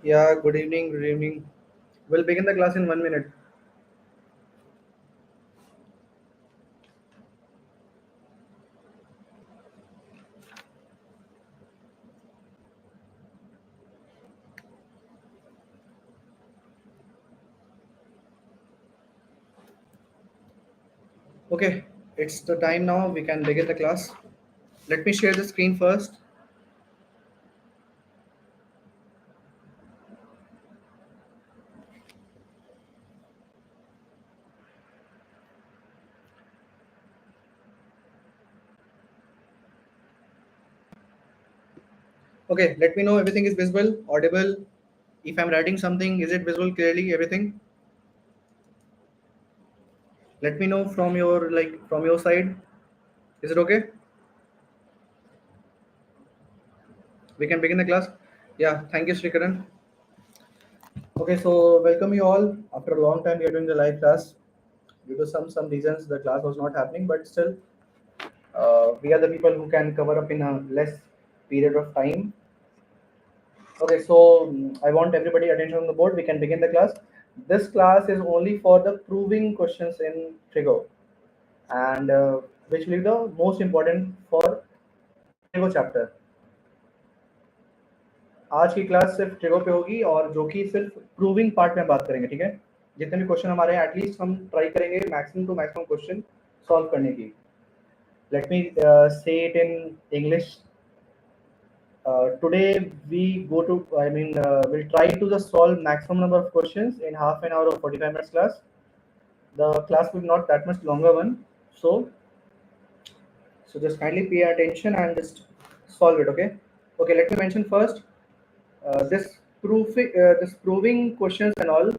Yeah, good evening, good evening. We'll begin the class in 1 minute. Okay, it's the time now. We can begin the class. Let me share the screen first. Okay, let me know everything is visible, audible. If I'm writing something, is it visible clearly? Everything? Let me know from your side. Is it okay? We can begin the class. Yeah, thank you, Srikaran. Okay, so welcome you all. After a long time, we are doing the live class. Due to some reasons, the class was not happening, but still, we are the people who can cover up in a less period of time. Okay, so I want everybody attention on the board. We can begin the class. This class is only for the proving questions in Trigo, and which will be the most important for Trigo chapter. आज की class सिर्फ trigo पे होगी और जो कि सिर्फ proving part में बात करेंगे, ठीक है? जितने भी क्वेश्चन हमारे हैं एटलीस्ट हम ट्राई करेंगे maximum to maximum question solve करने की. Let me say it in English. Today we go to, we'll try to just solve maximum number of questions in half an hour or 45 minutes class. The class will not that much longer one. So, so just kindly pay attention and just solve it, okay? Okay, let me mention first, this proving questions and all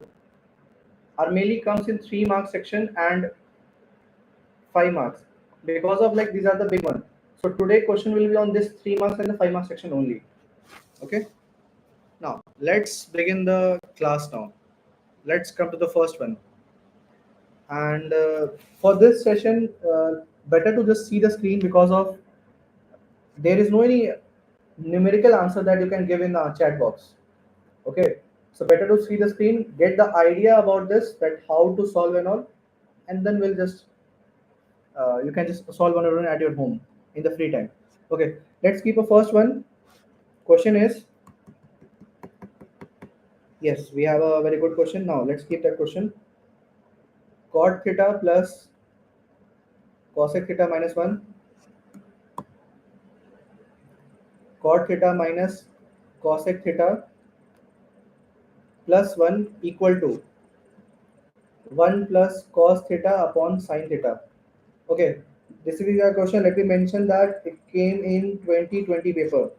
are mainly comes in 3 mark section and 5 marks because of like these are the big one. So today question will be on this 3 marks and the 5 mark section only, okay? Now, let's begin the class now. Let's come to the first one. And for this session, better to just see the screen because of there is no any numerical answer that you can give in the chat box. Okay, so better to see the screen, get the idea about this, that how to solve and all, and then we'll just you can just solve on your own at your home in the free time. Okay, let's keep a first one. Question is, yes, we have a very good question. Now let's keep that question. Cot theta plus cosec theta minus 1, cot theta minus cosec theta plus 1 equal to 1 plus cos theta upon sin theta. Okay, this is your question. Let me mention that it came in 2020 paper.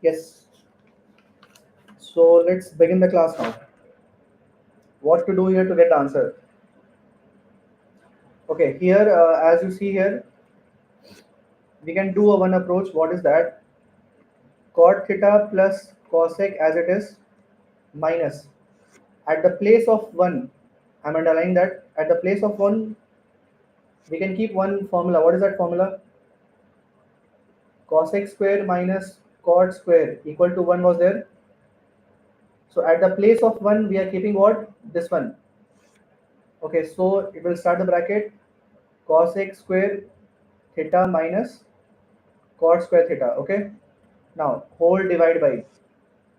Yes. So let's begin the class now. What to do here to get the answer? Okay, here as you see here, we can do a one approach. What is that? Cot theta plus cosec as it is minus at the place of 1. I'm underlining that at the place of 1 we can keep one formula. What is that formula? Cosec square minus cot square equal to 1 was there. So at the place of 1 we are keeping what? This one. Okay, so it will start the bracket cosec square theta minus cot square theta. Okay, now whole divide by,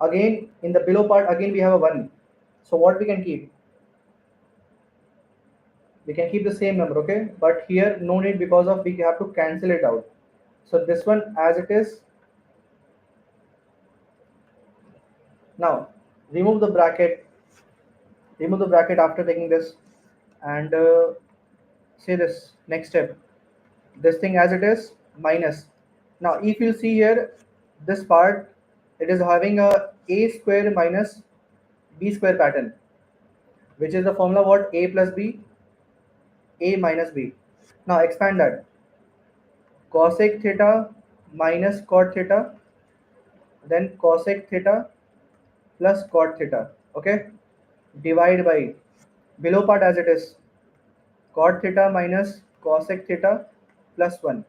again in the below part again we have a 1. So what we can keep? We can keep the same number, okay? But here no need because of we have to cancel it out. So this one as it is. Now remove the bracket. Remove the bracket after taking this, and say this next step. This thing as it is minus. Now if you see here, this part, it is having a square minus b square pattern, which is the formula what? A plus b, a minus b. Now expand that. Cosec theta minus cot theta, then cosec theta plus cot theta. Okay, divide by below part as it is, cot theta minus cosec theta plus 1.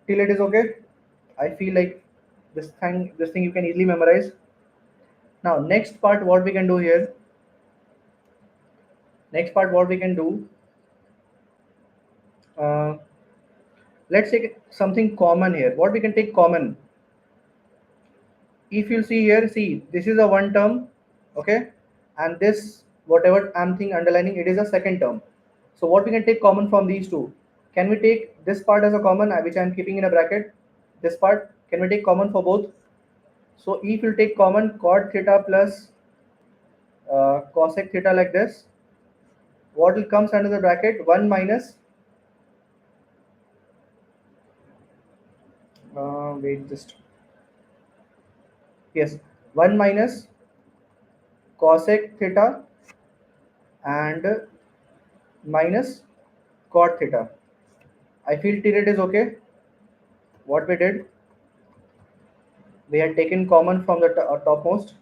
Till it is okay. I feel like this thing you can easily memorize. Now next part what we can do here, uh, let's take something common here. What we can take common, if you see here, see this is a one term, okay, and this whatever I'm thinking underlining, it is a second term. So what we can take common from these two, can we take this part as a common, which I'm keeping in a bracket, this part, can we take common for both? So if you take common cot theta plus cosec theta like this, what will comes under the bracket, 1 minus wait just, yes, 1 minus cosec theta and minus cot theta. I feel till it is okay. What we did, we had taken common from the topmost.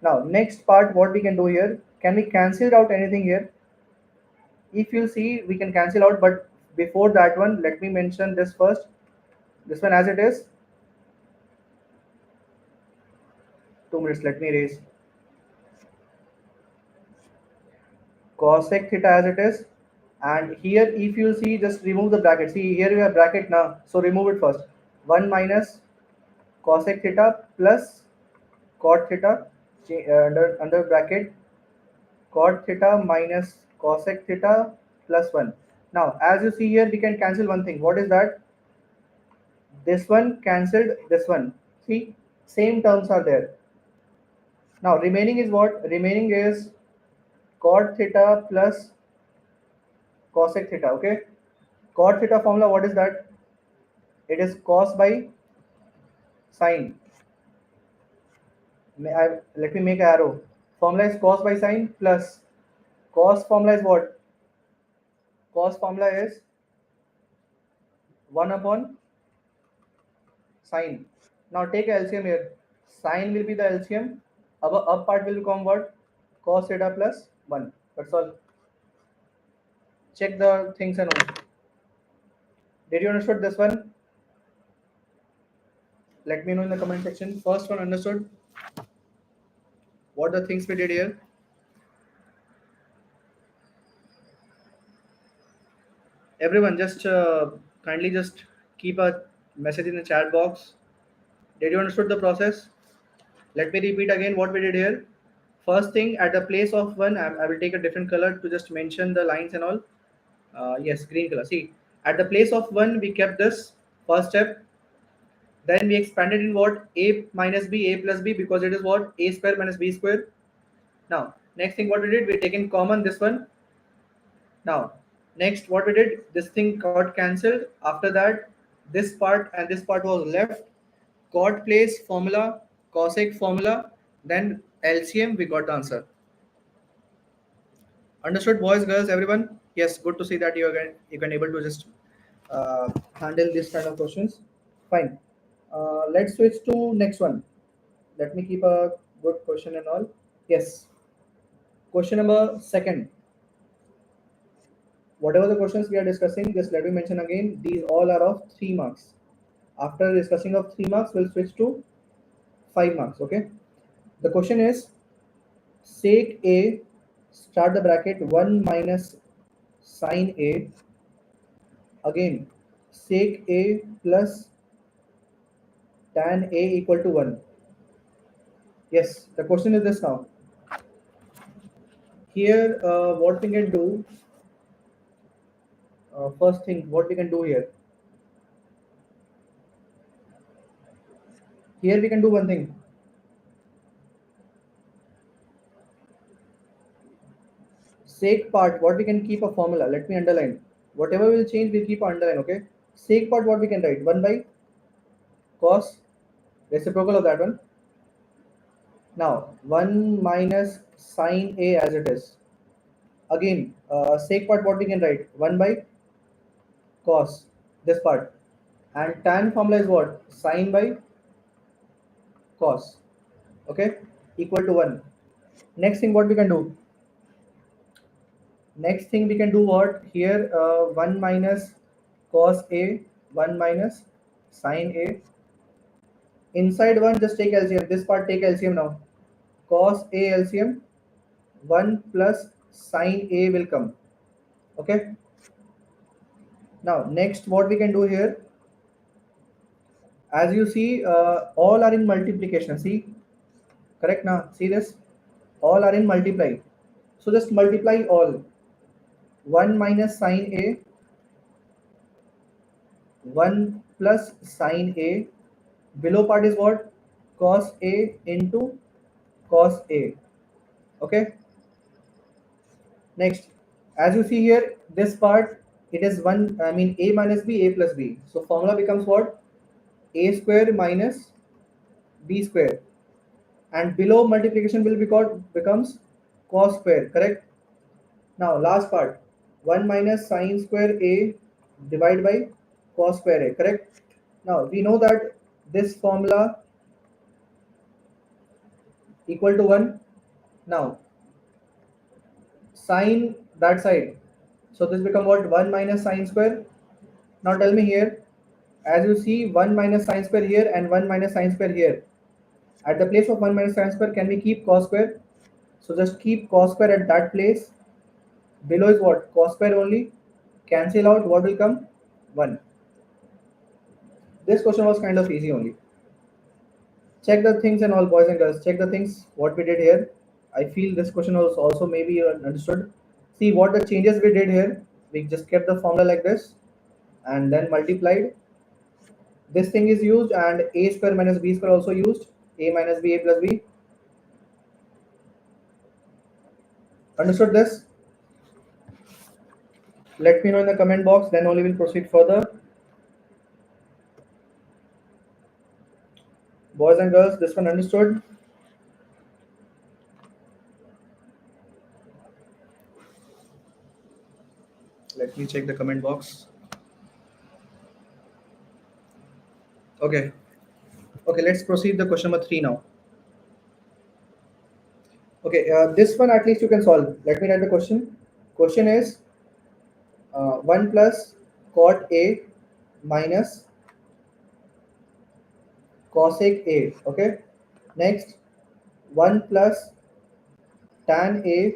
Now next part what we can do here, can we cancel out anything here? If you see, we can cancel out, but before that one, let me mention this first. This one as it is. 2 minutes, let me erase. Cosec theta as it is. And here if you see, just remove the bracket. See here we have bracket now, so remove it first. 1 minus cosec theta plus cot theta under bracket, cot theta minus cosec theta plus 1. Now as you see here, we can cancel one thing. What is that? This one cancelled this one. See, same terms are there. Now remaining is what? Remaining is cot theta plus cosec theta. Okay, cot theta formula, what is that? It is cos by sine. Let me make an arrow. Formula is cos by sine plus cos formula is what? Cos formula is 1 upon sine. Now take LCM here. Sine will be the LCM. Our up part will become what? Cos theta plus 1. That's all. Check the things and all. Did you understood this one? Let me know in the comment section. First one understood. What the things we did here? Everyone, just kindly just keep a message in the chat box. Did you understood the process? Let me repeat again what we did here. First thing, at the place of 1, I will take a different color to just mention the lines and all. Yes, green color. See, at the place of 1, we kept this first step. Then we expanded in what? A minus b, a plus b, because it is what? A square minus b square. Now, next thing what we did, we taken common this one. Now, next what we did, this thing got cancelled. After that, this part and this part was left. Cot place formula, cosec formula, then LCM, we got the answer. Understood, boys, girls, everyone? Yes, good to see that you can able to just handle this kind of questions. Fine. Let's switch to next one. Let me keep a good question and all. Yes. Question number second. Whatever the questions we are discussing, just let me mention again, these all are of 3 marks. After discussing of 3 marks, we'll switch to 5 marks. Okay. The question is, sec A, start the bracket, 1 minus sine A, again sec A plus tan A equal to 1. Yes, the question is this now. Here, what we can do, first thing, what we can do here. Here we can do one thing. Sec part, what we can keep a formula. Let me underline. Whatever will change, we'll keep underline, okay? Sec part, what we can write? 1 by cos, reciprocal of that one. Now, 1 minus sine A as it is. Again, sec part, what we can write? 1 by cos, this part. And tan formula is what? Sine by cos, okay? Equal to 1. Next thing, what we can do? Next thing we can do what? Here, 1 minus cos A, 1 minus sine A. Inside 1, just take LCM. This part take LCM now. cos A LCM, 1 plus sin A will come. Okay. Now next what we can do here, as you see, all are in multiplication. See, correct now? See this? All are in multiply. So just multiply all. 1 minus sin A, 1 plus sin A. Below part is what? Cos A into cos A. Okay. Next, as you see here, this part, it is 1, I mean A minus B, A plus B. So formula becomes what? A square minus B square. And below multiplication will be called, becomes cos square, correct? Now last part, 1 minus sin square A divided by cos square A, correct? Now we know that this formula equal to 1. Now sine that side, so this become what? 1 minus sin square. Now tell me here, as you see, 1 minus sin square here and 1 minus sin square here. At the place of 1 minus sin square, can we keep cos square? So just keep cos square at that place. Below is what? Cos square only. Cancel out, what will come? 1. This question was kind of easy only. Check the things and all, boys and girls. Check the things, what we did here. I feel this question was also maybe understood. See what the changes we did here. We just kept the formula like this and then multiplied. This thing is used and a square minus b square also used. A minus b, a plus b. Understood this? Let me know in the comment box, then only we'll proceed further. Boys and girls, this one understood? Let me check the comment box. Okay. Okay, let's proceed the question number 3 now. Okay, this one at least you can solve. Let me write the question. Question is 1 plus cot A minus cosec A. Okay. Next, 1 plus tan A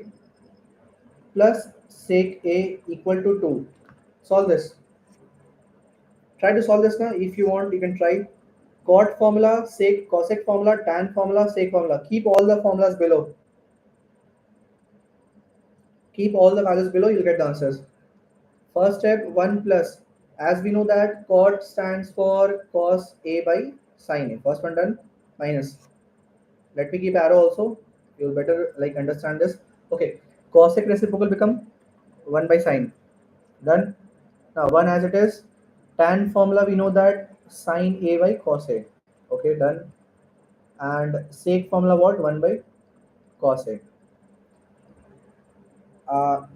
plus sec A equal to 2. Solve this. Try to solve this now. If you want, you can try. Cot formula, sec, cosec formula, tan formula, sec formula. Keep all the formulas below. Keep all the values below, you'll get the answers. First step, 1 plus. As we know that cot stands for cos A by sin A. First one done. Minus. Let me keep arrow also. You'll better like understand this. Okay. Cosec reciprocal become 1 by sin. Done. Now 1 as it is. Tan formula we know that sin A by cos A. Okay, done. And sec formula what? 1 by cos A.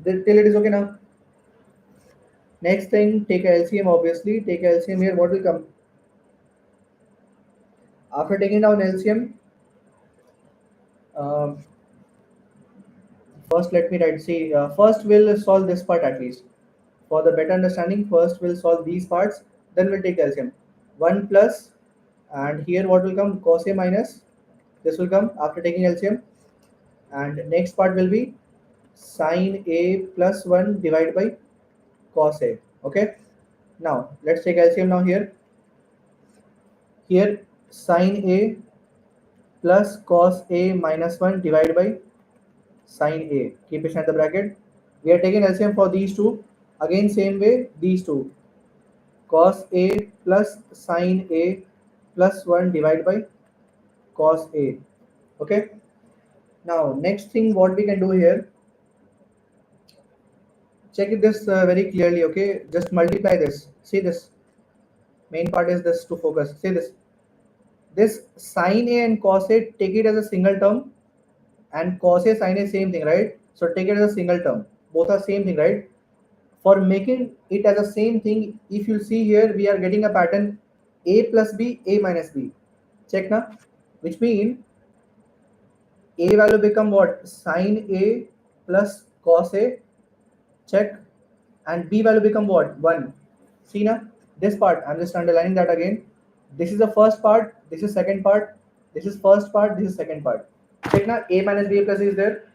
Till it is okay now. Next thing, take a LCM obviously. Take a LCM here. What will come? After taking down LCM, first let me write. See, first we'll solve this part at least. For the better understanding, first we'll solve these parts. Then we'll take LCM. 1 plus, and here what will come? Cos A minus. This will come after taking LCM. And next part will be sin A plus 1 divided by cos A. Okay. Now let's take LCM now here. Here sin A plus cos A minus 1 divided by sin A. Keep it inside the bracket. We are taking LCM for these two. Again same way, these two. Cos A plus sin A plus 1 divided by cos A. Okay. Now next thing what we can do here. Check this very clearly. Okay. Just multiply this. See this. Main part is this to focus. See this. This sin A and cos A, take it as a single term, and cos A sin A same thing, right? So take it as a single term. Both are same thing, right? For making it as a same thing, if you see here, we are getting a pattern A plus B, A minus B. Check now, which means A value become what? Sin A plus cos A. Check. And B value become what? 1. See now, this part, I'm just underlining that again. This is the first part, this is second part, this is first part, this is second part. check now, a minus b plus c is there,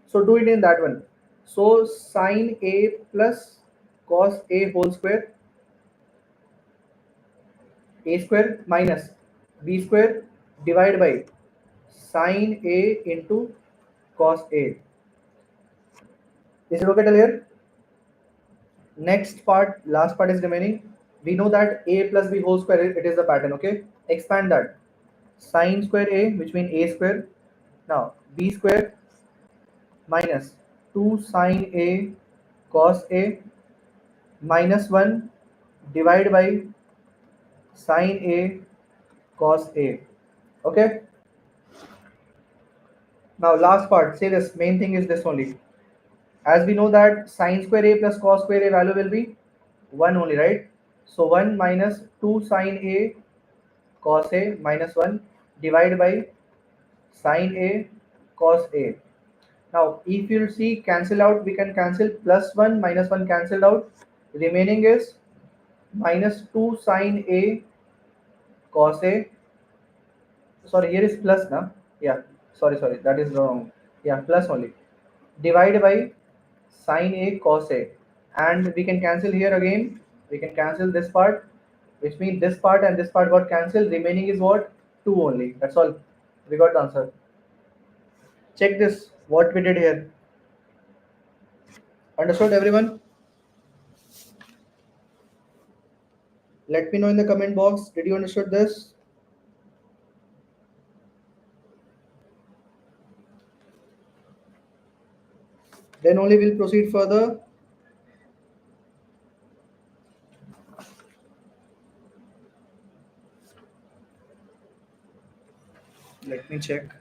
so do it in that one. So sine a plus cos a whole square, a square minus b square divided by sine a into cos a. Is it okay till here? Next part, last part is remaining. We know that a plus b whole square, it is the pattern, okay? Expand that. Sine square a, which means a square. Now b square minus 2 sine a cos a minus 1 divided by sine a cos a. Okay? Now last part, say this, main thing is this only. As we know that sine square a plus cos square a value will be 1 only, right? So 1 minus 2 sine a cos a minus 1 divided by sine a cos a. Now if you'll see cancel out, we can cancel plus 1 minus 1 cancelled out. Remaining is minus 2 sine a cos a. Sorry, here is plus now. Yeah, sorry, that is wrong. Yeah, plus only. Divided by sine a cos a. And we can cancel here again. We can cancel this part, which means this part and this part got cancelled. Remaining is what? 2 only. That's all. We got the answer. Check this, what we did here. Understood everyone? Let me know in the comment box. Did you understood this? Then only we'll proceed further. Let me check.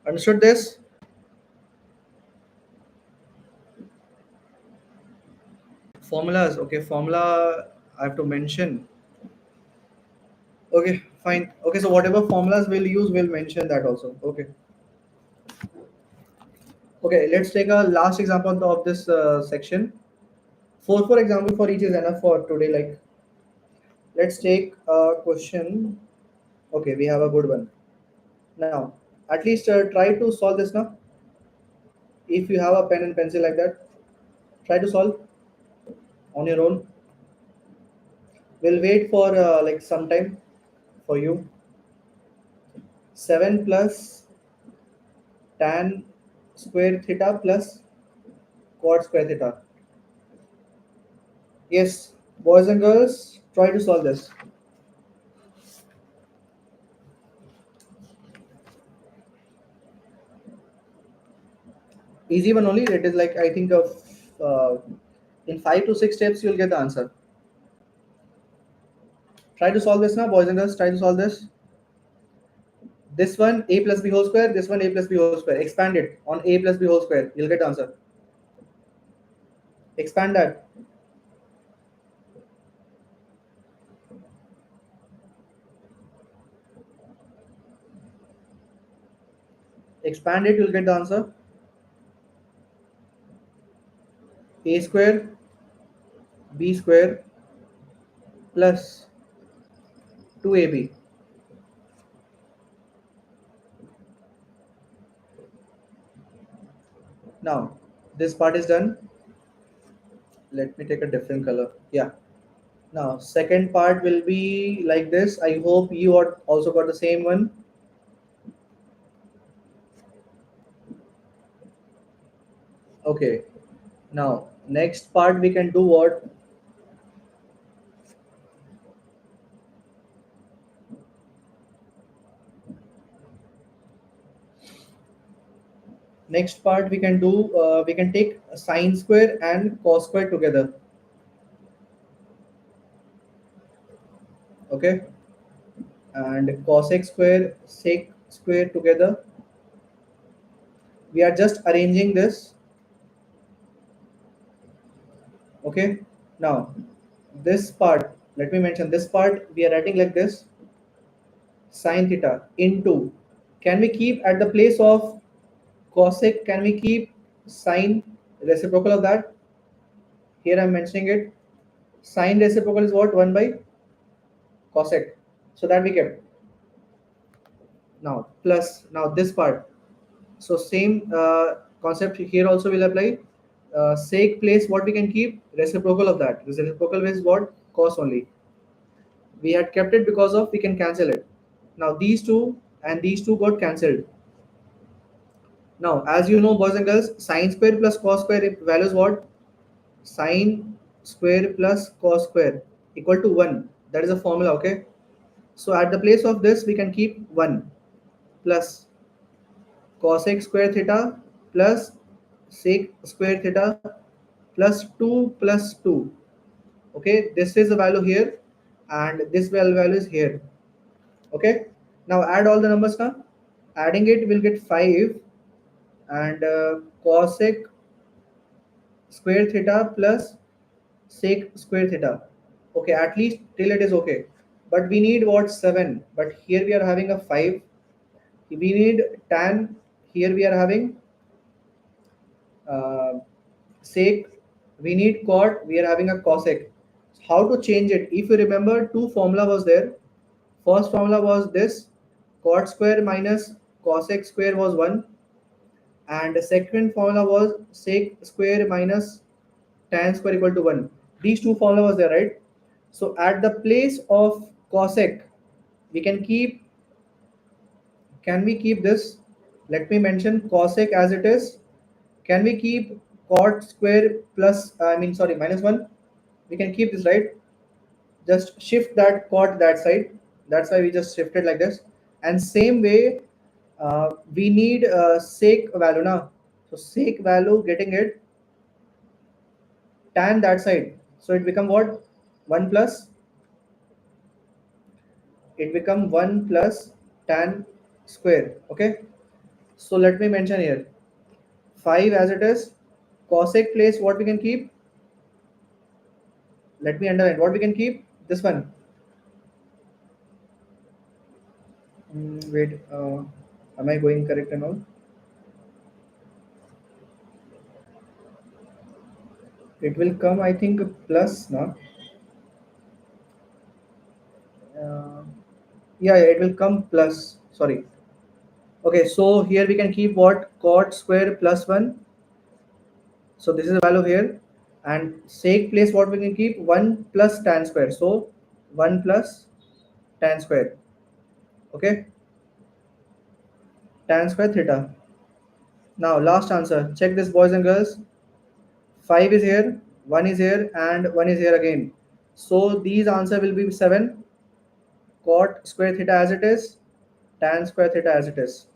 Understood this? Formulas. Okay, formula I have to mention. Okay, fine. Okay, so whatever formulas we'll use, we'll mention that also. Okay. Okay, let's take a last example of this section. For example, for each is enough for today. Like, let's take a question. Okay, we have a good one. Now, at least try to solve this now. If you have a pen and pencil like that, try to solve on your own. We'll wait for like some time for you. 7 plus tan square theta plus cot square theta. Yes, boys and girls, try to solve this. Easy one only. It is like, I think of in 5 to 6 steps you'll get the answer. Try to solve this now, boys and girls. Try to solve this. This one a plus b whole square. This one a plus b whole square. Expand it on a plus b whole square. You'll get the answer. Expand that. Expand it. You'll get the answer. A square b square plus 2ab. Now this part is done. Let me take a different color. Yeah. Now second part will be like this. I hope you are also got the same one. Okay. Now next part we can do what? Next part we can do, we can take sine square and cos square together. Okay, and cosec square sec square together. We are just arranging this. Okay, now this part, let me mention this part, we are writing like this: sine theta into, can we keep at the place of cosec, can we keep sine reciprocal of that? Here I'm mentioning it. Sine reciprocal is what? 1 by cosec. So that we kept. Now plus, now this part, So same concept here also will apply. Sec place what we can keep reciprocal of that. This reciprocal is what? Cos only. We had kept it because of we can cancel it. Now these two and these two got cancelled. Now as you know boys and girls, sin square plus cos square values what? Sin square plus cos square equal to 1. That is a formula, okay? So at the place of this we can keep 1 plus cosec square theta plus sec square theta plus 2 plus 2. Okay, this is the value here and this value is here. Okay, now add all the numbers now. Adding it will get 5 and cosec square theta plus sec square theta. Okay, at least till it is okay, but we need what? 7, but here we are having a 5. We need tan, here we are having uh, sec, we need cot, we are having a cosec. How to change it? If you remember, two formula was there. First formula was this: cot square minus cosec square was 1, and the second formula was sec square minus tan square equal to 1. These two formula was there, right? So at the place of cosec, we can keep, can we keep this? Let me mention cosec as it is. Can we keep cot square plus, I mean, sorry, minus 1? We can keep this, right? Just shift that cot that side. That's why we just shifted like this. And same way, we need sec value now. So sec value getting it tan that side. So it become what? 1 plus, it become 1 plus tan square. Okay. So let me mention here 5 as it is. Cosec place what we can keep? Let me underline what we can keep. This one. Wait, am I going correct and all? It will come, I think, plus, no? Uh, yeah, it will come plus. Sorry. Okay, so here we can keep what? Cot square plus 1. So this is the value here. And sec place what we can keep? 1 plus tan square. So 1 plus tan square. Okay, tan square theta. Now last answer. Check this, boys and girls. 5 is here, 1 is here, and 1 is here again. So these answer will be 7, cot square theta as it is, tan square theta as it is.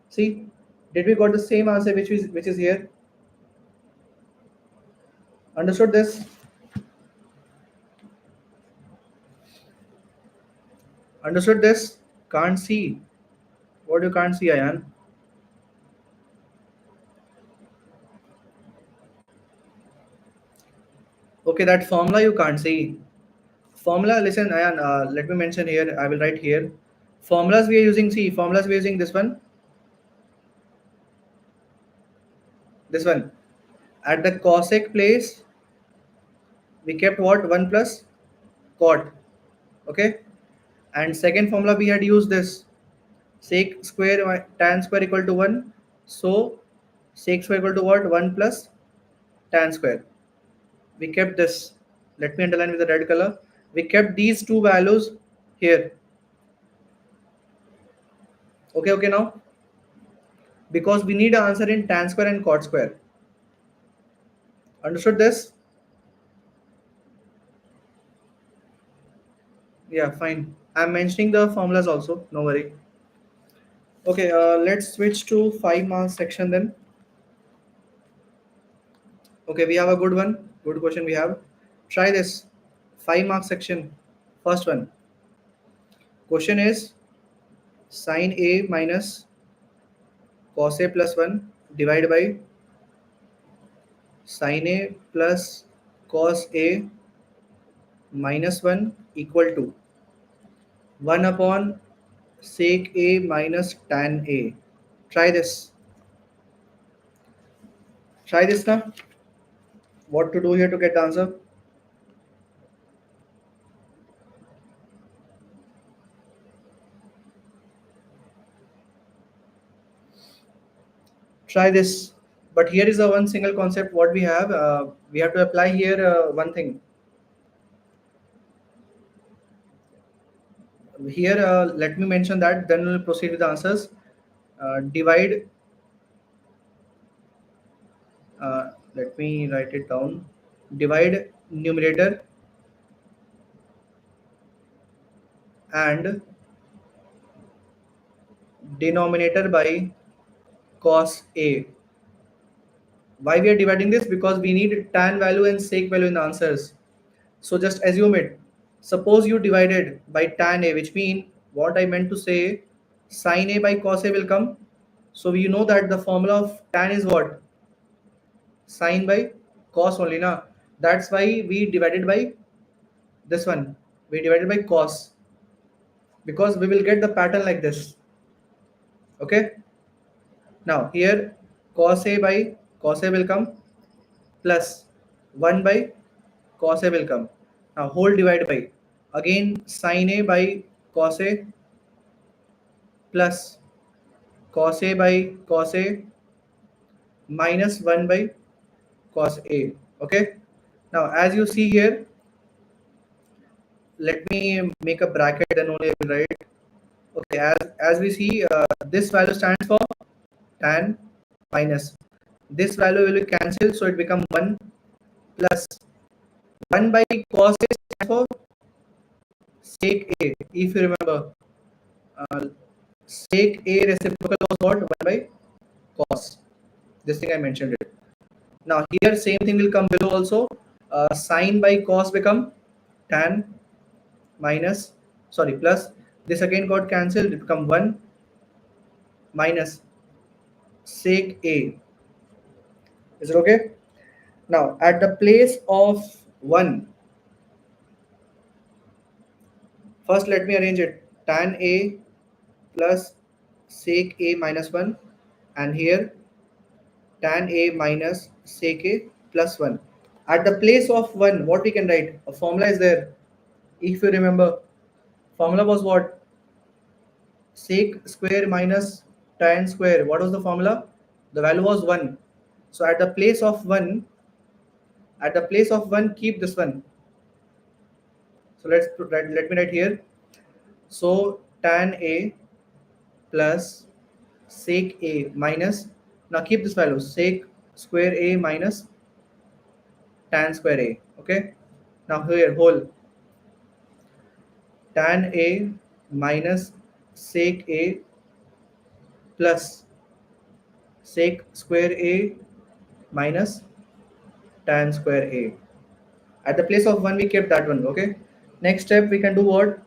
See, did we got the same answer which is here? Understood this? Understood this? Can't see. What you can't see, Ayan? Okay, that formula you can't see. Formula, listen, Ayan, let me mention here. I will write here. Formulas we are using, see, formulas we are using this one. This one. At the cosec place, we kept what? 1 plus cot. Okay. And second formula we had used this sec square tan square equal to 1. So sec square equal to what? 1 plus tan square. We kept this. Let me underline with the red color. We kept these two values here. Okay, okay now. Because we need an answer in tan square and cot square. Understood this? Yeah, fine. I'm mentioning the formulas also. No worry. Okay, let's switch to 5 marks section then. Okay, we have a good one. Good question we have. Try this. 5 mark section. First one. Question is sin A minus cos A plus 1 divided by sin A plus cos A minus 1 equal to 1 upon sec A minus tan A. Try this. Try this now. What to do here to get the answer? try this. But here is a one single concept what we have. We have to apply here one thing. Here, let me mention that, then we'll proceed with the answers. Divide, let me write it down. Divide numerator and denominator by cos A. Why we are dividing this? Because we need tan value and sec value in the answers. So just assume it. Suppose you divided by tan A, which means what I meant to say, sin A by cos A will come. So we know that the formula of tan is what? Sin by cos only, na. That's why we divided by this one. We divided by cos, because we will get the pattern like this. Okay. Now here cos A by cos A will come, plus 1 by cos A will come. Now whole divide by, again sin A by cos A, plus cos A by cos A, minus 1 by cos A. Okay. Now as you see here, let me make a bracket, then only I will write. Okay, as we see, this value stands for tan, minus this value will be cancelled, so it become 1, plus 1 by cos A stands for sec A. If you remember, uh, sec A reciprocal was what? 1 by cos. This thing I mentioned it. Now here same thing will come below also. Sin by cos become tan, minus, sorry, plus this again got cancelled, it become 1, minus sec A. Is it okay? Now at the place of 1, first let me arrange it. Tan A plus sec A minus 1, and here tan A minus sec A plus 1. At the place of 1, what we can write? A formula is there. If you remember, formula was what? Sec² minus tan². What was the formula? The value was 1. So at the place of 1, keep this one. So let me write here. So tan A plus sec A minus, now keep this value, sec² A minus tan² A. Okay. Now here whole, tan A minus sec A plus sec² A minus tan² A. At the place of 1, we kept that one. Okay. Next step, we can do what?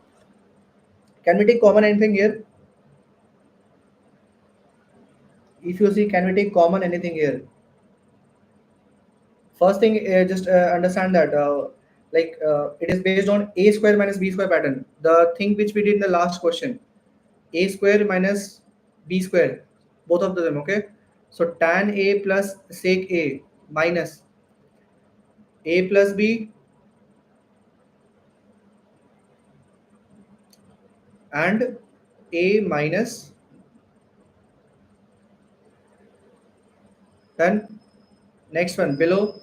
Can we take common anything here? If you see, can we take common anything here? First thing, just understand that it is based on a square minus b square pattern. The thing which we did in the last question, a square minus b square, both of them. Okay. So tan A plus sec A minus a plus b and a minus, then next one below,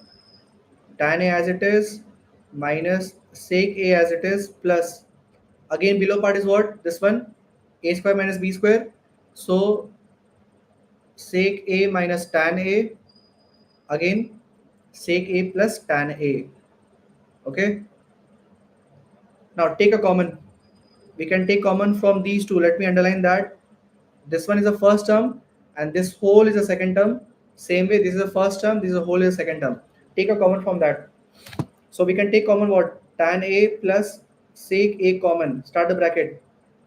tan A as it is minus sec A as it is, plus again below part is what? This one, a square minus b square. So sec A minus tan A, again sec A plus tan A. Okay. Now take a common. We can take common from these two. Let me underline that. This one is the first term and this whole is the second term. Same way, this is the first term, this is the whole is the second term. Take a common from that. So we can take common what? Tan A plus sec A common. Start the bracket.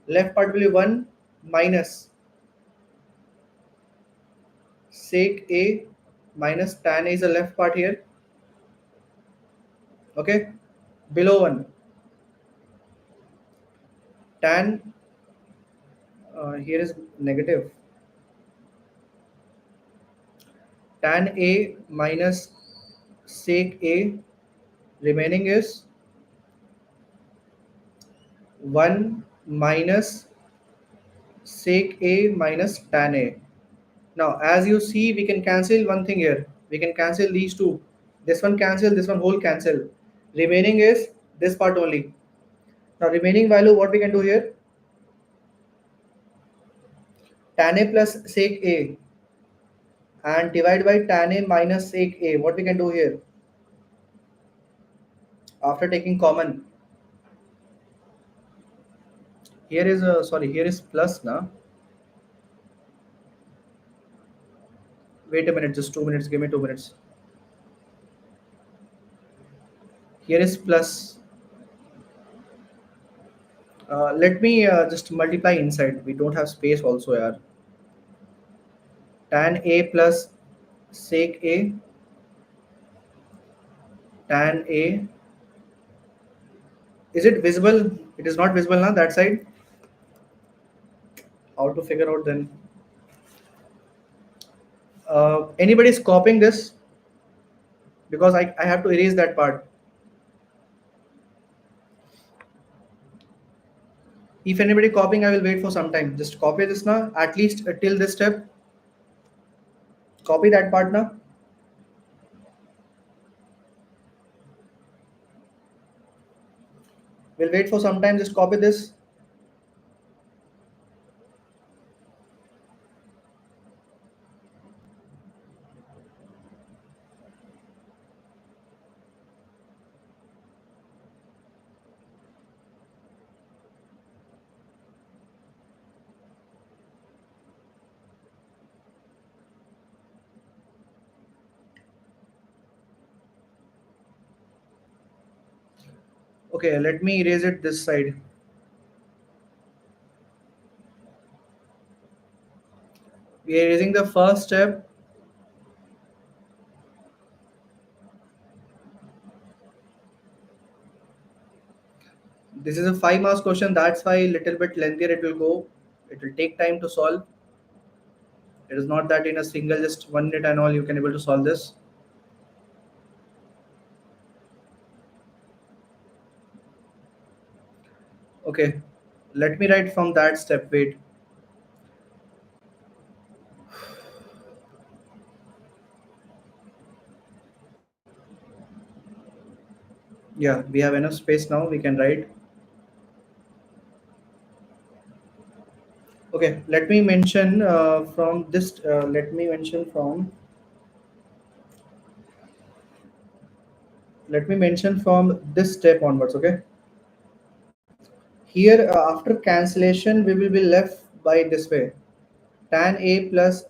Left part will be 1 minus sec A minus tan A is the left part here. Okay. Below 1. Tan, here is negative. Tan A minus sec A, remaining is 1 minus sec A minus tan A. Now, as you see, we can cancel one thing here. We can cancel these two. This one cancel, this one whole cancel. Remaining is this part only. Now, remaining value, what we can do here? Tan A plus sec A and divide by tan A minus sec A. What we can do here? After taking common. Here is a, sorry, here is plus now. Wait a minute, just 2 minutes. Give me 2 minutes. Here is plus. Let me just multiply inside. We don't have space also here. Tan A plus sec A, tan A. Is it visible? It is not visible now, that side. How to figure out then? Anybody is copying this? Because I have to erase that part. If anybody copying, I will wait for some time. Just copy this now, at least till this step. Copy that part now. We'll wait for some time. Just copy this. Okay, let me erase it this side. We are erasing the first step. This is a 5 marks question. That's why a little bit lengthier it will go. It will take time to solve. It is not that in a single just 1 minute and all you can able to solve this. Okay, let me write from that step. Wait. Yeah, we have enough space now. We can write. Okay, let me mention from this. Let me mention from. Let me mention from this step onwards. Okay. Here, after cancellation, we will be left by this way. Tan A plus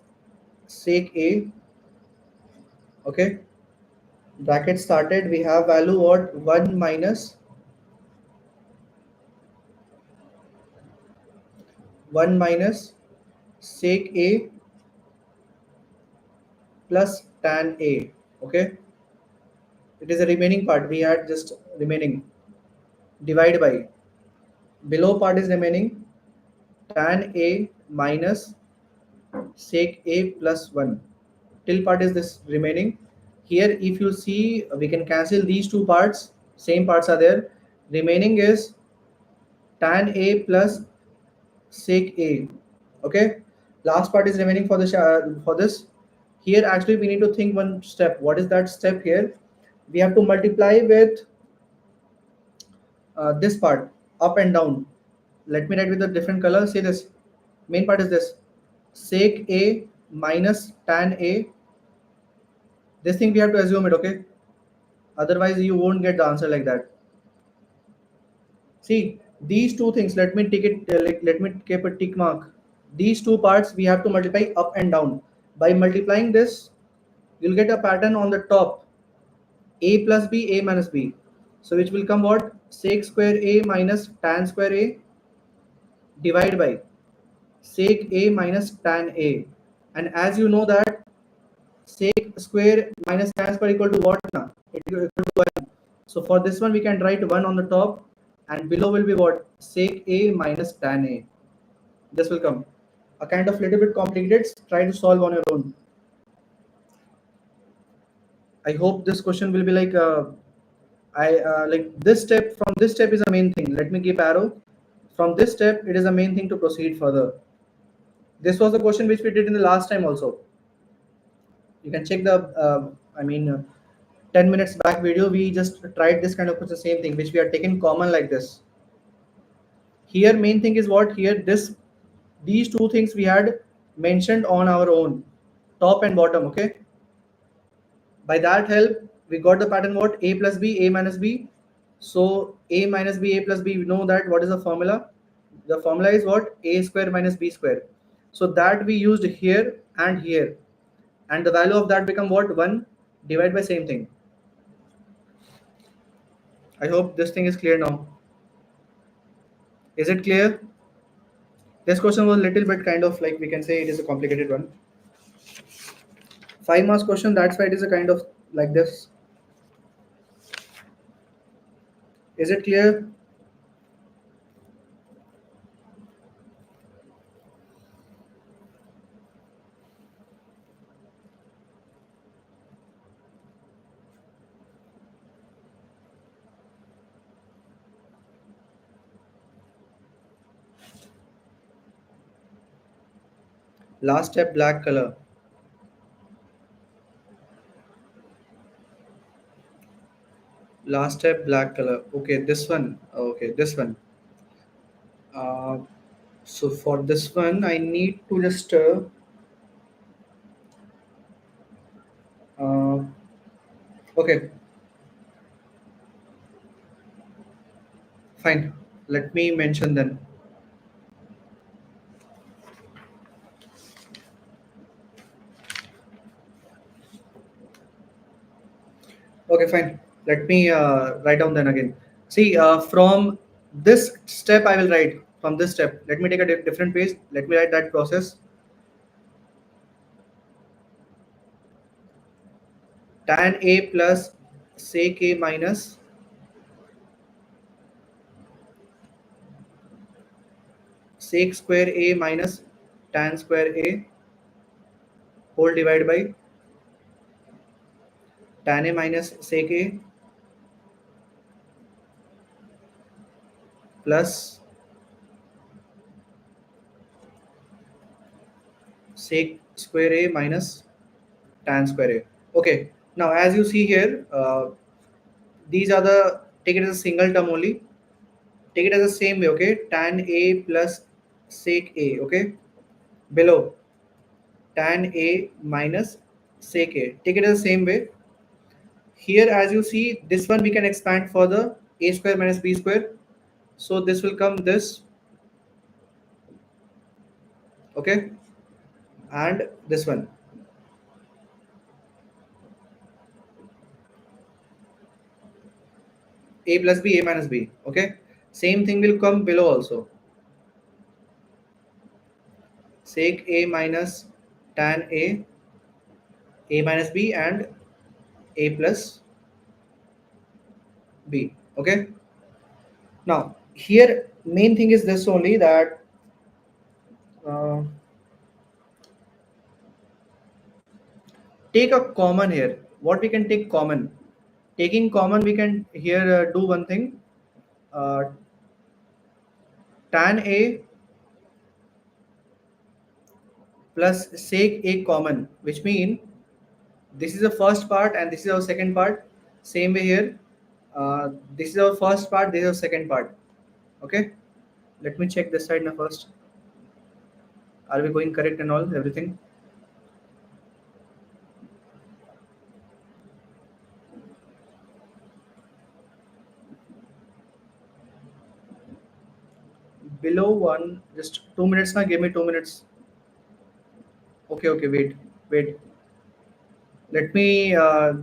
sec A. Okay. Bracket started. We have value what 1 minus sec A plus tan A. Okay. It is a remaining part. We had just remaining. Divide by. Below part is remaining. Tan A minus sec A plus 1. Till part is this remaining. Here, if you see, we can cancel these two parts. Same parts are there. Remaining is tan A plus sec A. Okay. Last part is remaining for this. Here, actually, we need to think one step. What is that step here? We have to multiply with this part, up and down. Let me write with a different color. Say this. Main part is this. Sec A minus tan A. This thing we have to assume it, okay? Otherwise, you won't get the answer like that. See, these two things, let me take it, let me keep a tick mark. These two parts we have to multiply up and down. By multiplying this, you'll get a pattern on the top. A plus B, A minus B. So which will come what? Sec square A minus tan square A divided by sec A minus tan A. And as you know that sec square minus tan square equal to what now? It is equal to 1. So for this one we can write 1 on the top and below will be what? Sec A minus tan A. This will come. A kind of little bit complicated. Try to solve on your own. I hope this question will be like like this step. From this step is the main thing. Let me keep arrow. From this step, it is the main thing to proceed further. This was the question which we did in the last time also. You can check the I mean 10 minutes back video. We just tried this kind of the same thing which we are taking common like this. Here main thing is what here this these two things we had mentioned on our own, top and bottom. Okay, by that help we got the pattern what a plus b a minus b. So a minus b a plus b, we know that what is the formula. The formula is what a square minus b square. So that we used here and here, and the value of that become what 1 divided by same thing. I hope this thing is clear now. Is it clear? This question was a little bit kind of like we can say it is a complicated one. 5 marks question, that's why it is a kind of like this. Is it clear? Last step black color. Last step black color. Okay, this one. Okay, this one. Uh, so for this one, I need to just uh, okay, fine. Let me mention then. Okay, fine. Let me write down then again. See, from this step, I will write from this step. Let me take a different page. Let me write that process. Tan A plus sec A minus sec square A minus tan square A whole divided by tan A minus sec A plus sec square A minus tan square A. Okay. Now, as you see here, these are the, take it as a single term only. Take it as the same way. Okay. Tan A plus sec A. Okay. Below tan A minus sec A. Take it as the same way. Here, as you see, this one we can expand further. A square minus b square. So this will come this. Okay. And this one. A plus b, a minus b. Okay. Same thing will come below also. Sec a minus tan a minus b, and a plus b. Okay. Now here main thing is this only, that uh, take a common here. What we can take common? Taking common, we can here do one thing. Uh, Tan a plus sec a common, which mean this is the first part and this is our second part. Same way here. This is our first part, this is our second part. Okay. Let me check this side now first. Are we going correct and all everything? Below one, just 2 minutes now. Give me 2 minutes. Okay, okay, wait. Let me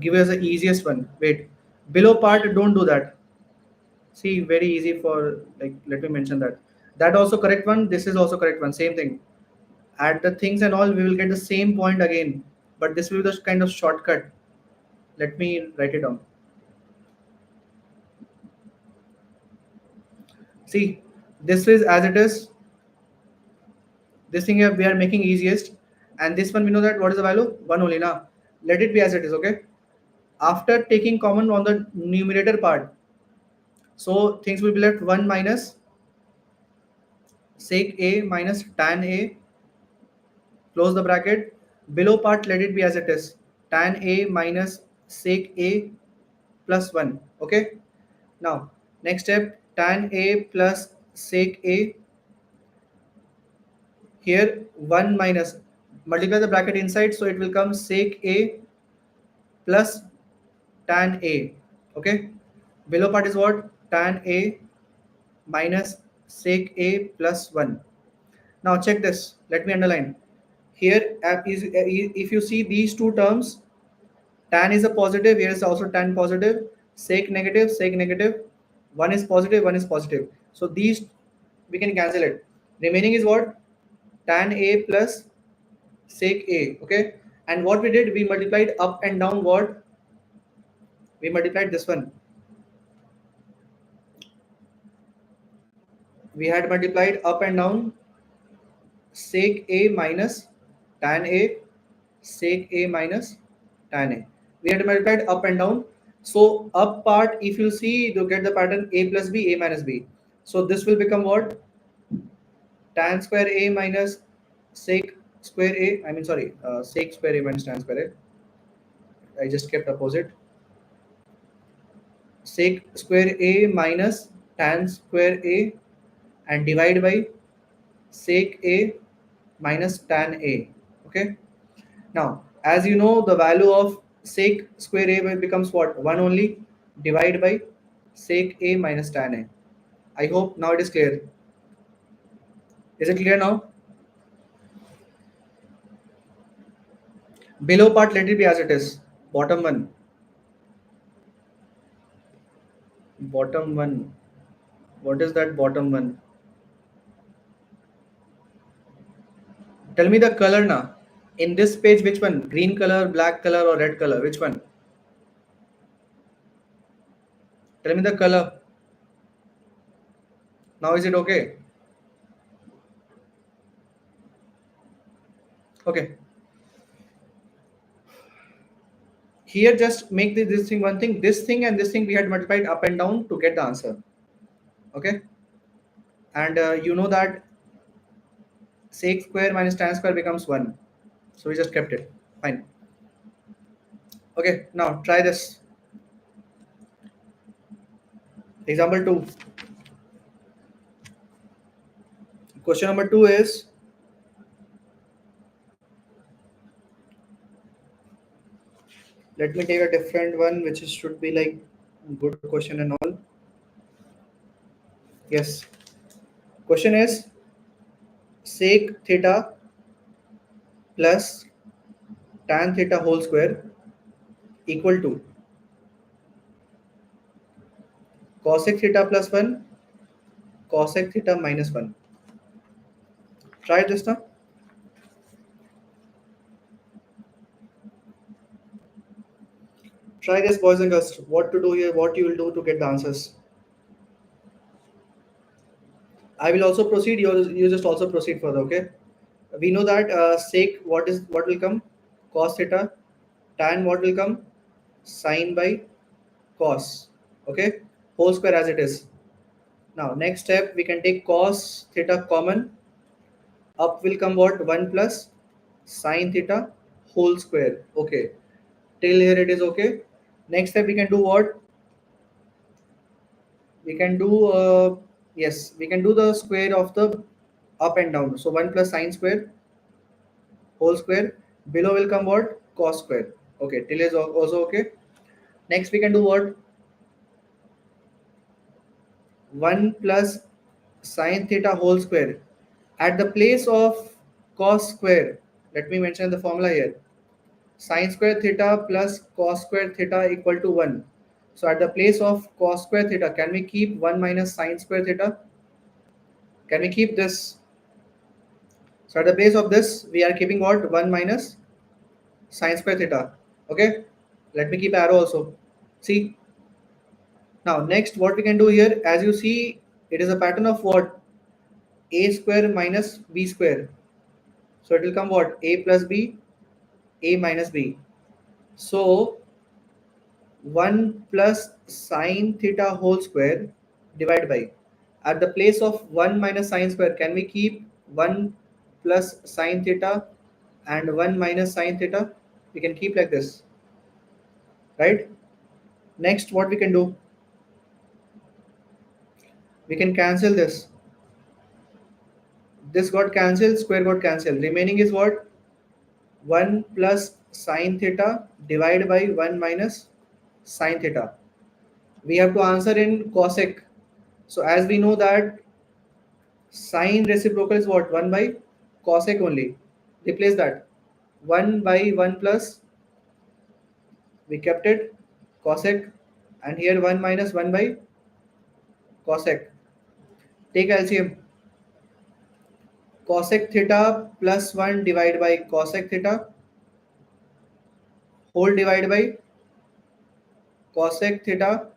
give you as the easiest one. Wait. Below part, don't do that. See, very easy for like. Let me mention that. That also correct one. This is also correct one. Same thing. Add the things and all, we will get the same point again. But this will be the kind of shortcut. Let me write it down. See, this is as it is. This thing here we are making easiest, and this one we know that what is the value 1 only now. Let it be as it is. Okay. After taking common on the numerator part, so things will be left 1 minus sec a minus tan a close the bracket. Below part, let it be as it is, tan A minus sec A plus 1. Okay. Now, next step, tan A plus sec A. Here, 1 minus, multiply the bracket inside, so it will come sec A plus tan A. Okay. Below part is what? Tan A minus sec A plus 1. Now check this. Let me underline. Here, if you see these two terms, tan is a positive, here is also tan positive, sec negative, sec negative. One is positive, one is positive. So these we can cancel it. Remaining is what? Tan A plus sec A. Okay. And what we did, we multiplied up and down what? We multiplied this one. We had multiplied up and down sec A minus tan A, sec A minus tan A. We had multiplied up and down. So up part, if you see, you get the pattern A plus B, A minus B. So this will become what? Tan square A minus sec square A. I mean, sorry, sec square A minus tan square A. I just kept opposite. Sec square A minus tan square A and divide by sec A minus tan A. Okay. Now, as you know, the value of sec square A becomes what? 1 only. Divide by sec A minus tan A. I hope now it is clear. Is it clear now? Below part, let it be as it is. Bottom one. Bottom one. What is that bottom one? Tell me the color now. In this page, which one? Green color, black color, or red color? Which one? Tell me the color. Now is it okay? Okay. Here just make this thing one thing. This thing and this thing we had multiplied up and down to get the answer. Okay. And you know that sec square minus tan square becomes 1. So we just kept it. Fine. Okay. Now try this. Example 2. Question number 2 is, let me take a different one which should be like good question and all. Yes. Question is sec theta plus tan theta whole square equal to cosec theta plus 1, cosec theta minus 1. Try this now. Try this, boys and girls. What to do here, what you will do to get the answers. I will also proceed. You just also proceed further. Okay. We know that sec what will come? Cos theta. Tan what will come? Sin by cos. Okay. Whole square as it is. Now next step we can take cos theta common. Up will come what? 1 plus sin theta whole square. Okay. Till here it is okay. Next step we can do what? We can do yes, we can do the square of the up and down. So 1 plus sin square whole square. Below will come what? Cos square. Okay, till is also okay. Next we can do what? 1 plus sin theta whole square. At the place of cos square, let me mention the formula here. Sin square theta plus cos square theta equal to 1. So at the place of cos square theta, can we keep 1 minus sin square theta? Can we keep this? So at the place of this, we are keeping what? 1 minus sin square theta. Okay. Let me keep arrow also. See. Now next what we can do here, as you see, it is a pattern of what? A square minus B square. So it will come what? A plus B, A minus B. So 1 plus sin theta whole square divided by, at the place of 1 minus sin square, can we keep 1 plus sin theta and 1 minus sine theta. We can keep like this, right? Next, what we can do? We can cancel this. This got cancelled, square got cancelled. Remaining is what? 1 plus sine theta divided by 1 minus sine theta. We have to answer in cosec. So as we know that sine reciprocal is what? 1 by cosec only. Replace that. 1 by 1 plus, we kept it, cosec, and here 1 minus 1 by cosec. Take LCM. Cosec theta plus 1 divided by cosec theta whole divided by cosec theta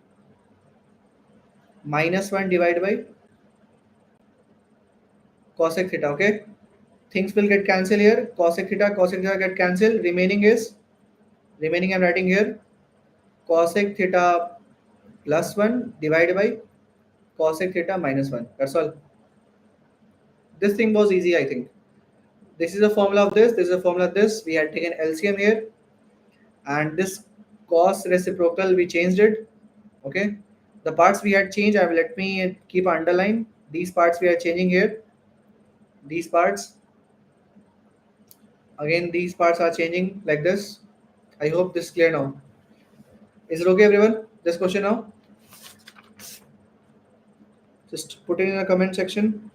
minus 1 divided by cosec theta. Okay, things will get cancelled here. Cosec theta get cancelled. Remaining I'm writing here cosec theta plus 1 divided by cosec theta minus 1. That's all. This thing was easy, I think. This is a formula of this. This is a formula of this. We had taken LCM here, and this cos reciprocal we changed it. Okay, the parts we had changed, let me keep underline. These parts we are changing here. These parts, again these parts are changing like this. I hope this is clear now. Is it okay, everyone? This question now, just put it in the comment section.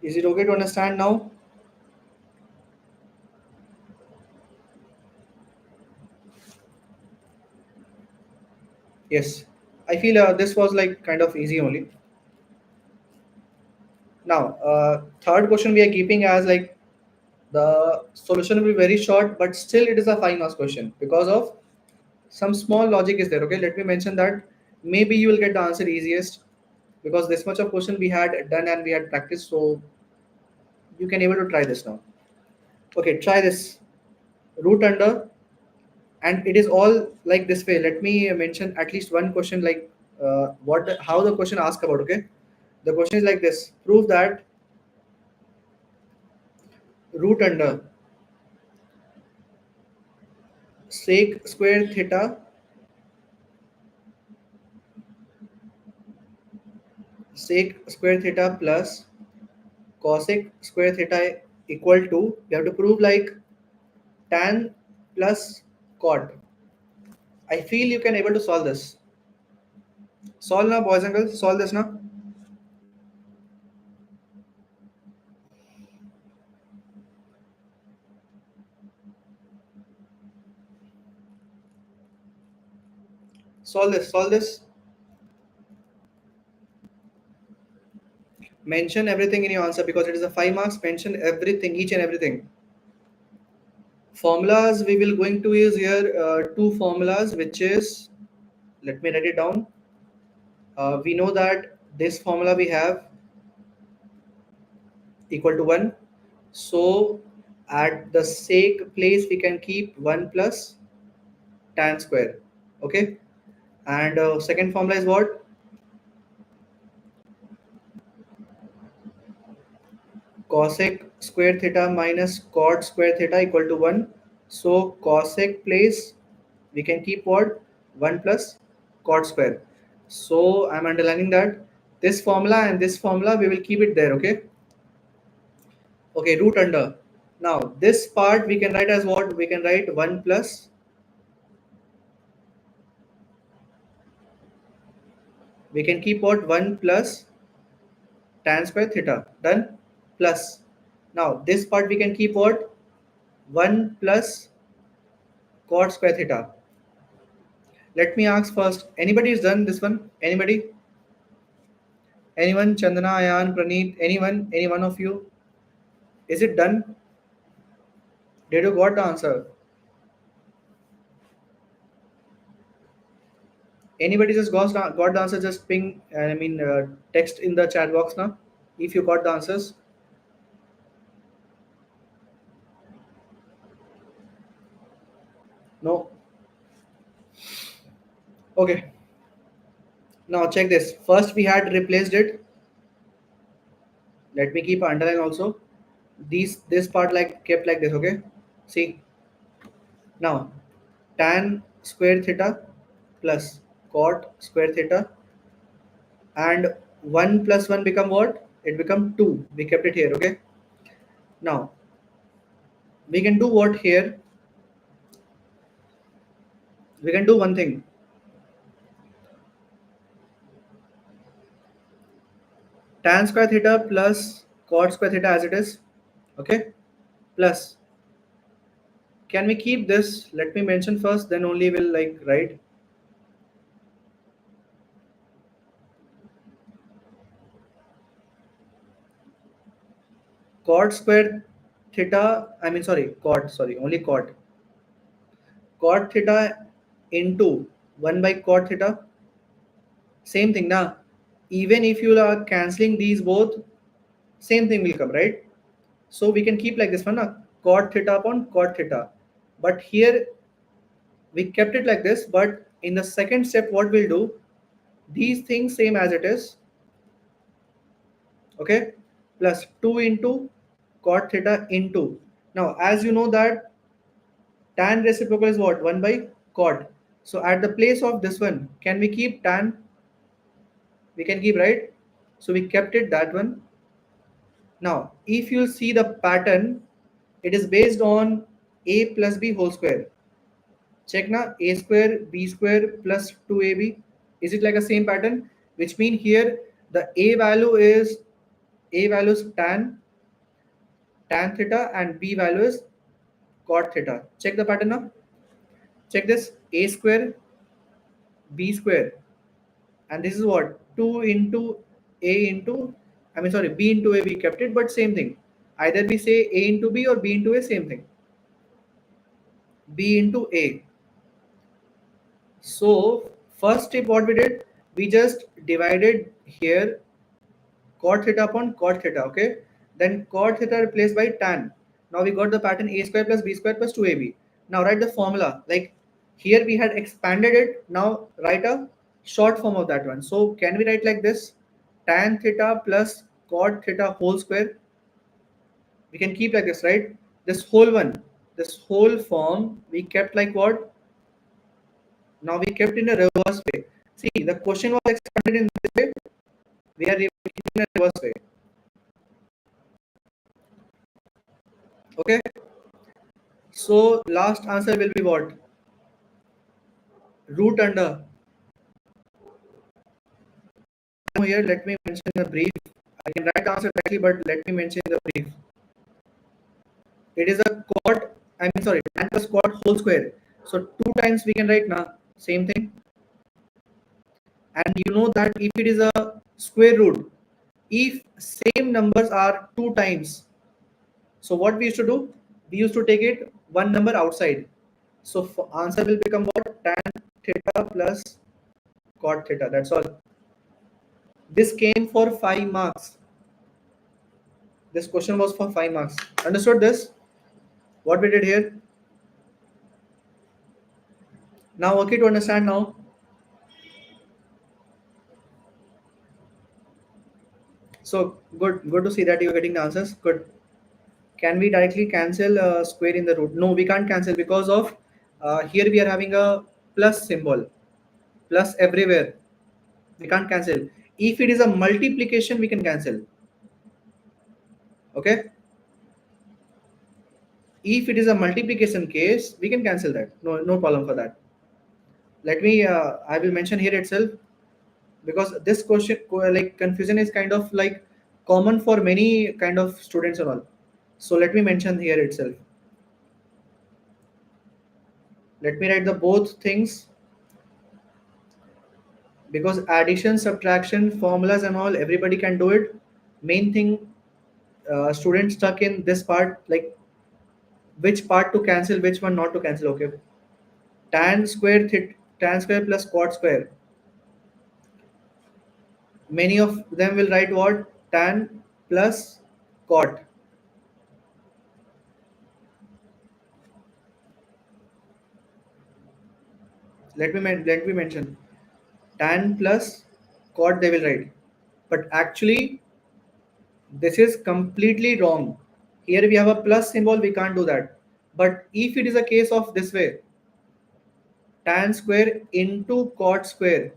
Is it okay to understand now? Yes, I feel this was like kind of easy only. Now third question we are keeping as like the solution will be very short, but still it is a 5 marks question because of some small logic is there. Okay, let me mention that maybe you will get the answer easiest because this much of question we had done and we had practiced, so you can able to try this now. Okay, try this. Root under, and it is all like this way. Let me mention at least one question like how the question asked about. Okay, the question is like this: prove that root under sec² theta sec² theta plus cosec² theta equal to, you have to prove like tan plus cot. I feel you can able to solve this. Solve now, boys and girls. Solve this now. Solve this. Solve this. Mention everything in your answer because it is a 5 marks. Mention everything, each and everything. Formulas we will going to use here two formulas, which is, let me write it down. We know that this formula we have equal to 1. So at the sec place we can keep 1 plus tan². Okay, and second formula is what? Cosec² theta minus cot² theta equal to 1. So cosec place we can keep what? 1 plus cot². So I'm underlining that this formula and this formula we will keep it there. Okay. Okay, root under. Now this part we can write as what? We can write 1 plus, we can keep what? 1 plus tan² theta. Done. Plus. Now this part we can keep what? 1 plus cot² theta. Let me ask first. Anybody has done this one? Anybody? Anyone? Chandana, Ayan, Praneet? Anyone? Any one of you? Is it done? Did you got the answer? Anybody just got the answer? Just ping. Text in the chat box now. If you got the answers. No. Okay. Now check this. First we had replaced it. Let me keep underline also. this part like kept like this. Okay, see now tan square theta plus cot square theta, and 1 plus 1 become what? It become 2. We kept it here. Okay, now we can do what here? We can do one thing. Tan square theta plus cot square theta as it is. Okay, plus, can we keep this? Let me mention first, then only we'll like write. Cot square theta, I mean sorry, cot, sorry, only cot. Cot theta into 1 by cot theta. Same thing now. Even if you are cancelling these both, same thing will come, right? So we can keep like this one, cot theta upon cot theta. But here we kept it like this, but in the second step, what we'll do, these things same as it is. Okay, plus 2 into cot theta into. Now, as you know that tan reciprocal is what? 1 by cot. So at the place of this one, can we keep tan? We can keep, right? So we kept it that one. Now, if you see the pattern, it is based on a plus b whole square. Check now, a square b square plus 2ab. Is it like a same pattern? Which mean here the a value is tan theta and b value is cot theta. Check the pattern now. Check this, a square b square, and this is what? 2 into a into, I mean sorry, b into a, we kept it, but same thing. Either we say a into b or b into a, same thing. B into a. So first step what we did, we just divided here cot theta upon cot theta. Okay, then cot theta replaced by tan. Now we got the pattern a square plus b square plus 2ab. Now write the formula. Like here we had expanded it, now write a short form of that one. So can we write like this, tan theta plus cot theta whole square? We can keep like this, right? This whole one, this whole form we kept like what? Now we kept in a reverse way. See, the question was expanded in this way, we are keeping in a reverse way. Okay, so last answer will be what? Root under. Here, let me mention in the brief. I can write the answer directly, but let me mention in the brief. It is a cot, I mean sorry, tan plus cot whole square. So 2 times we can write now, same thing. And you know that if it is a square root, if same numbers are 2 times, so what we used to do? We used to take it one number outside. So answer will become what? Tan theta plus cot theta. That's all. This came for 5 marks. This question was for 5 marks. Understood this? What we did here? Now okay to understand now. So good to see that you're getting the answers. Good. Can we directly cancel square in the root? No, we can't cancel because of here we are having a plus symbol. Plus everywhere. We can't cancel. If it is a multiplication, we can cancel. Okay. If it is a multiplication case, we can cancel that. No problem for that. Let me, I will mention here itself, because this question like confusion is kind of like common for many kind of students and all. So let me mention here itself. Let me write the both things, because addition, subtraction, formulas and all, everybody can do it. Main thing, students stuck in this part, like which part to cancel, which one not to cancel. Okay, tan square plus cot square. Many of them will write what? Tan plus cot. Let me mention tan plus cot they will write, but actually this is completely wrong. Here we have a plus symbol, we can't do that. But if it is a case of this way, tan square into cot square,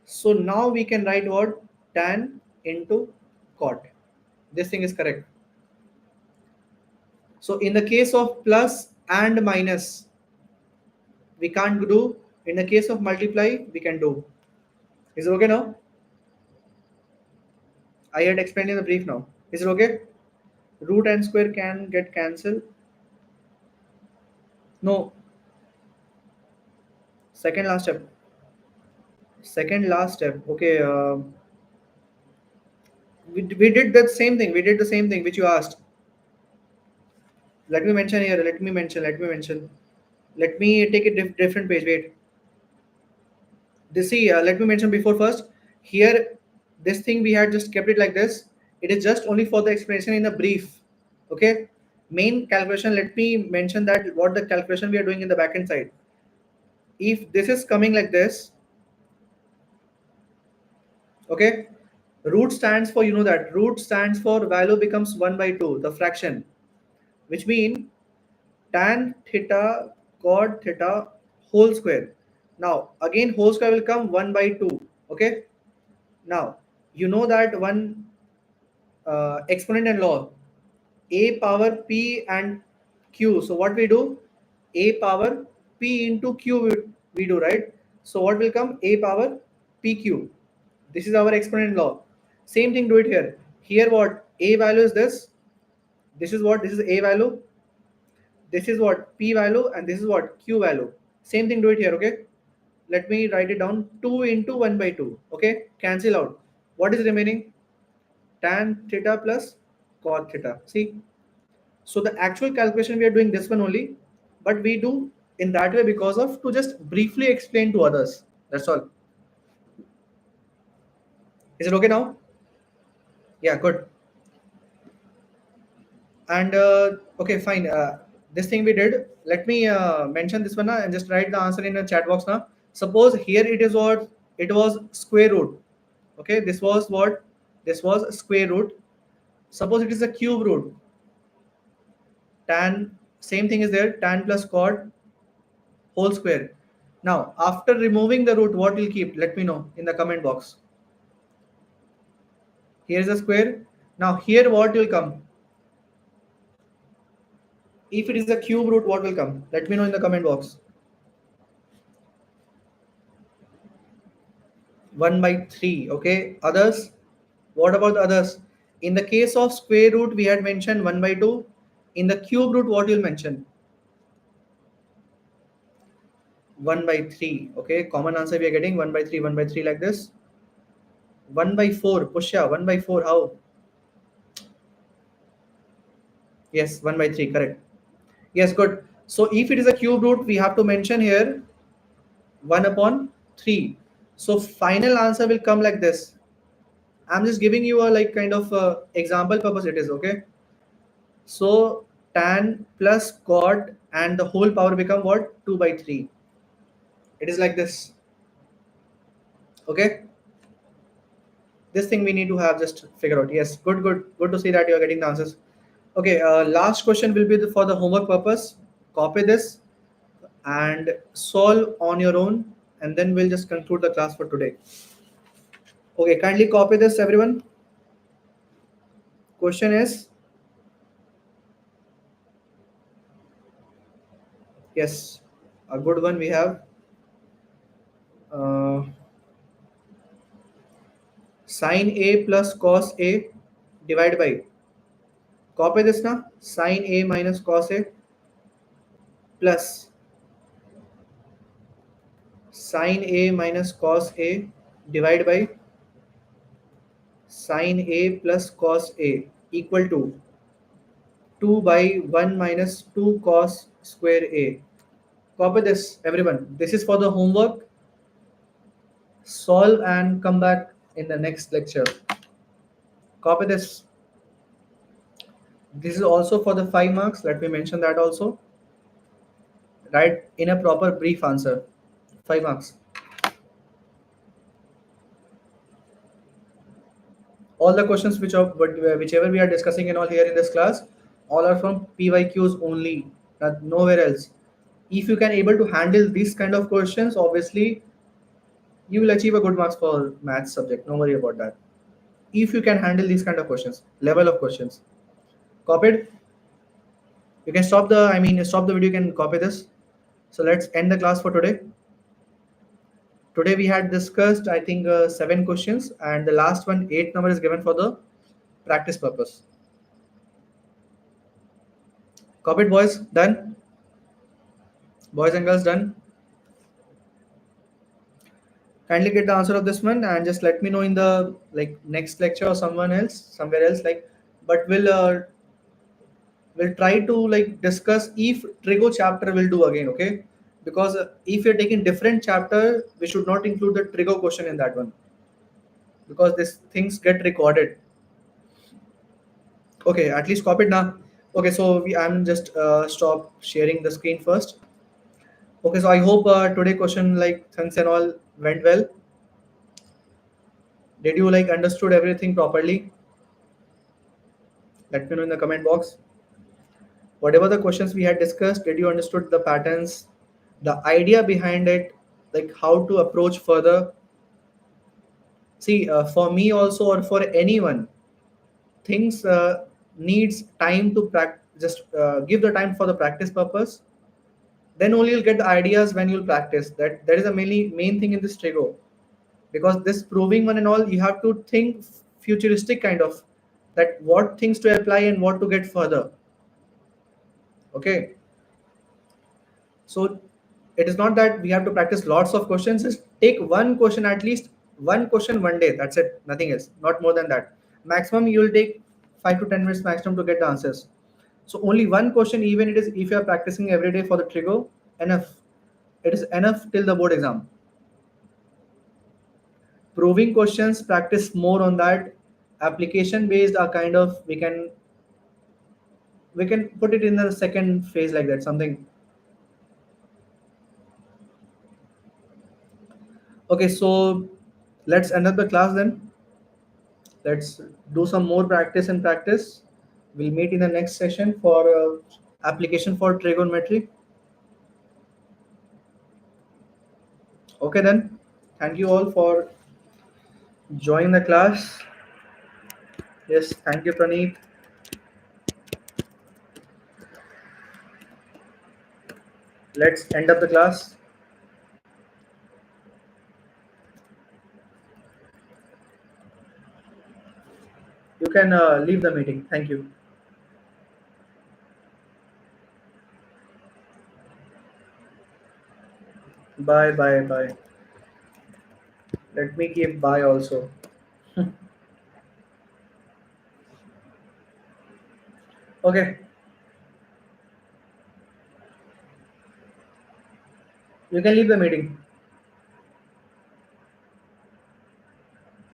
so now we can write what? Tan into cot. This thing is correct. So in the case of plus and minus, we can't do. In the case of multiply, we can do. Is it okay now? I had explained in the brief now. Is it okay? Root and square can get cancelled. No. Second last step. Second last step. Okay. We did that same thing. We did the same thing which you asked. Let me mention here. Let me mention. Let me mention. Let me take a different page. Wait. This see. Let me mention before first. Here, this thing we had just kept it like this. It is just only for the explanation in a brief. Okay. Main calculation. Let me mention that what the calculation we are doing in the backend side. If this is coming like this, okay, root stands for, you know that root stands for value becomes 1 by 2, the fraction, which mean tan theta cot theta whole square. Now again whole square will come 1 by 2. Okay, now you know that one exponent and law, a power p and q. So what we do, a power p into q we do, right? So what will come, a power pq. This is our exponent law. Same thing do it here. Here what, a value is this. This is what, this is a value. This is what, p value, and this is what, q value. Same thing do it here. Okay, let me write it down. 2 into 1 by 2. Okay, cancel out. What is remaining? Tan theta plus cot theta. See, so the actual calculation we are doing this one only, but we do in that way because of to just briefly explain to others. That's all. Is it okay now? Yeah, good. And okay, fine. This thing we did. Let me mention this one now and just write the answer in the chat box now. Suppose here it is what, it was square root. Okay, this was what, this was square root. Suppose it is a cube root. Tan, same thing is there. Tan plus cot whole square. Now after removing the root, what will keep? Let me know in the comment box. Here is a square. Now here what will come? If it is a cube root, what will come? Let me know in the comment box. 1 by 3. Okay, others, what about the others? In the case of square root, we had mentioned 1 by 2. In the cube root, what you'll mention? 1 by 3. Okay, common answer we are getting 1 by 3, 1 by 3 like this. 1 by 4, Pushya, 1 by 4, how? Yes, 1 by 3, correct. Yes, good. So if it is a cube root, we have to mention here 1 upon 3. So final answer will come like this. I'm just giving you a like kind of example purpose it is, okay? So tan plus cot and the whole power become what? 2 by 3. It is like this. Okay? This thing we need to have just figure out. Yes, good, good. Good to see that you are getting the answers. Okay, last question will be for the homework purpose. Copy this and solve on your own, and then we'll just conclude the class for today. Okay, kindly copy this, everyone. Question is, yes, a good one we have. Sin A plus cos A divided by, copy this now, sin A minus cos A plus sin A minus cos A divided by sin A plus cos A equal to 2 by 1 minus 2 cos square A. Copy this, everyone. This is for the homework. Solve and come back in the next lecture. Copy this. This is also for the 5 marks. Let me mention that also. Write in a proper brief answer. 5 marks. All the questions whichever we are discussing and all here in this class, All are from PYQs only, nowhere else. If you can able to handle these kind of questions, obviously you will achieve a good marks for maths subject. No worry about that. If you can handle these kind of questions, level of questions. Copied? You can stop the, stop the video, you can copy this. So let's end the class for today. Today we had discussed, I think, 7 questions, and the last one, 8 number, is given for the practice purpose. Copied, boys? Done? Boys and girls, done? Kindly get the answer of this one and just let me know in the next lecture or someone else, somewhere else. But we'll try to discuss if trigo chapter will do again, okay? Because if you're taking different chapter, we should not include the trigo question in that one, because these things get recorded. Okay, at least copy it now. Okay, so I'm just stop sharing the screen first. Okay, so I hope today question things and all went well. Did you understood everything properly? Let me know in the comment box. Whatever the questions we had discussed, did you understood the patterns, the idea behind it, like how to approach further? See, for me also, or for anyone, things needs time to practice. Just give the time for the practice purpose. Then only you'll get the ideas when you'll practice. That is a main thing in this trigo, because this proving one and all, you have to think futuristic kind of, that what things to apply and what to get further. Okay, so it is not that we have to practice lots of questions. Just take one question, at least one question one day, that's it, nothing else, not more than that. Maximum you will take 5 to 10 minutes maximum to get the answers. So only one question, even it is if you are practicing every day for the trigo, enough. It is enough till the board exam. Proving questions, practice more on that. Application based are kind of, we can put it in the second phase, like that, something. Okay, so let's end up the class then. Let's do some more practice and practice. We'll meet in the next session for application for trigonometry. Okay then. Thank you all for joining the class. Yes, thank you, Praneeth. Let's end up the class. You can leave the meeting. Thank you. Bye, bye, bye. Let me keep bye also. Okay, you can leave the meeting.